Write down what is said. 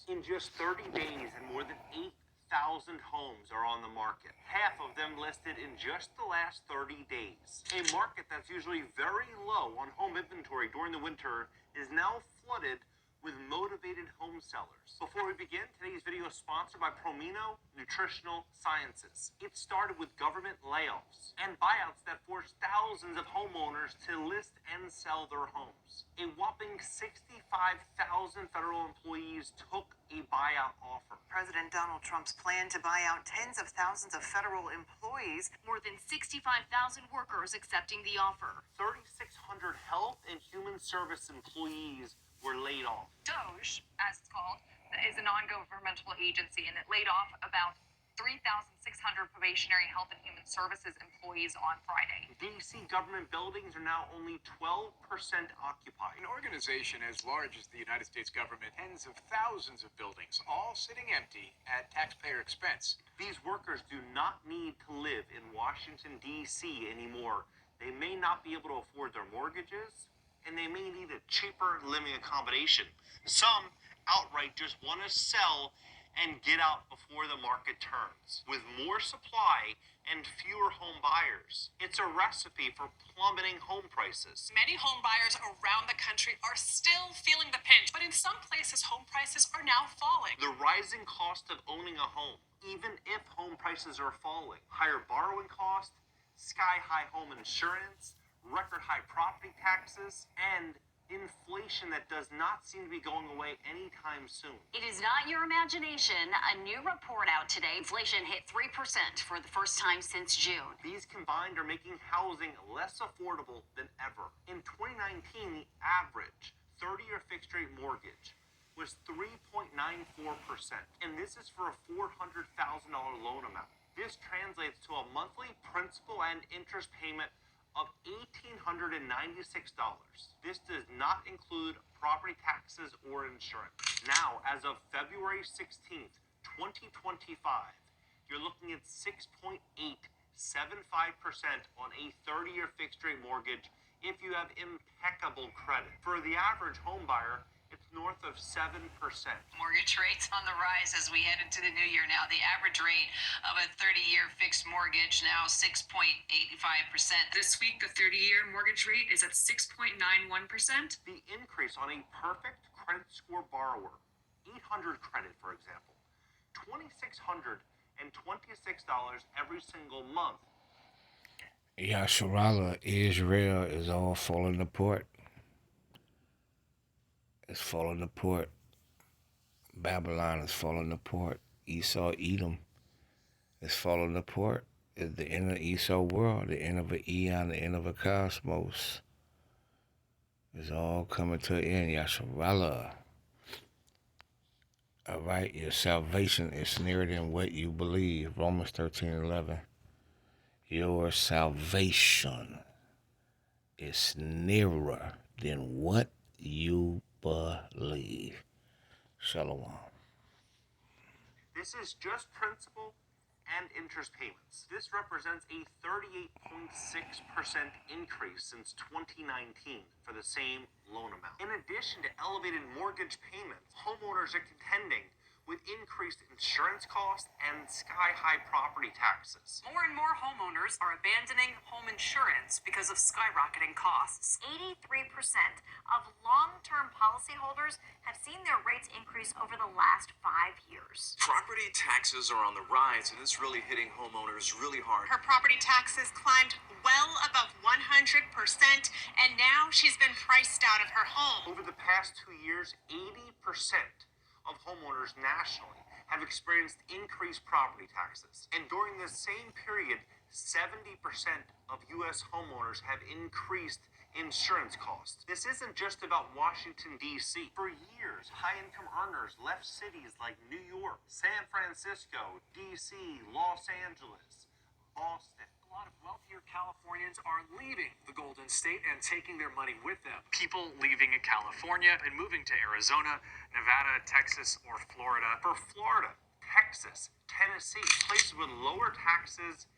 In just 30 days, and more than 8,000 homes are on the market. Half of them listed in just the last 30 days. A market that's usually very low on home inventory during the winter is now flooded with motivated home sellers. Before we begin, today's video is sponsored by Promino Nutritional Sciences. It started with government layoffs and buyouts that forced thousands of homeowners to list and sell their homes. A whopping 65,000 federal employees took a buyout offer. President Donald Trump's plan to buy out tens of thousands of federal employees. More than 65,000 workers accepting the offer. 3,600 health and human service employees were laid off. DOJ, as it's called, is a non-governmental agency, and it laid off about 3,600 probationary health and human services employees on Friday. DC government buildings are now only 12% occupied. An organization as large as the United States government, tens of thousands of buildings, all sitting empty at taxpayer expense. These workers do not need to live in Washington, D.C. anymore. They may not be able to afford their mortgages, and they may need a cheaper living accommodation. Some outright just want to sell and get out before the market turns. With more supply and fewer home buyers, it's a recipe for plummeting home prices. Many home buyers around the country are still feeling the pinch, but in some places, home prices are now falling. The rising cost of owning a home, even if home prices are falling, higher borrowing costs, sky-high home insurance, record-high property taxes, and inflation that does not seem to be going away anytime soon. It is not your imagination. A new report out today. Inflation hit 3% for the first time since June. These combined are making housing less affordable than ever. In 2019, the average 30-year fixed-rate mortgage was 3.94%, and this is for a $400,000 loan amount. This translates to a monthly principal and interest payment of $1,896. This does not include property taxes or insurance. Now, as of February 16th, 2025, you're looking at 6.875% on a 30-year fixed-rate mortgage if you have impeccable credit. For the average home buyer, it's north of 7%. Mortgage rates on the rise as we head into the new year now. The average rate of a 30-year fixed mortgage now 6.85%. This week, the 30-year mortgage rate is at 6.91%. The increase on a perfect credit score borrower, 800 credit, for example, $2,626 every single month. Yasharallah, Israel is all falling apart. It's falling apart. Babylon is falling apart. Esau, Edom is falling apart. It's the end of the Esau world, the end of an eon, the end of a cosmos. It's all coming to an end. Yasharallah. All right, your salvation is nearer than what you believe. Romans 13:11. Your salvation is nearer than what you believe. Shalom. This is just principal and interest payments. This represents a 38.6% increase since 2019 for the same loan amount. In addition to elevated mortgage payments, homeowners are contending with increased insurance costs and sky-high property taxes. More and more homeowners are abandoning home insurance because of skyrocketing costs. 83% of long-term policyholders have seen their rates increase over the last 5 years. Property taxes are on the rise, and it's really hitting homeowners really hard. Her property taxes climbed well above 100%, and now she's been priced out of her home. Over the past 2 years, 80% of homeowners nationally have experienced increased property taxes. And during this same period, 70% of U.S. homeowners have increased insurance costs. This isn't just about Washington, D.C. For years, high-income earners left cities like New York, San Francisco, D.C., Los Angeles, Boston. A lot of wealthier Californians are leaving the Golden State and taking their money with them. People leaving California and moving to Arizona, Nevada, Texas, or Florida. For Florida, Texas, Tennessee, places with lower taxes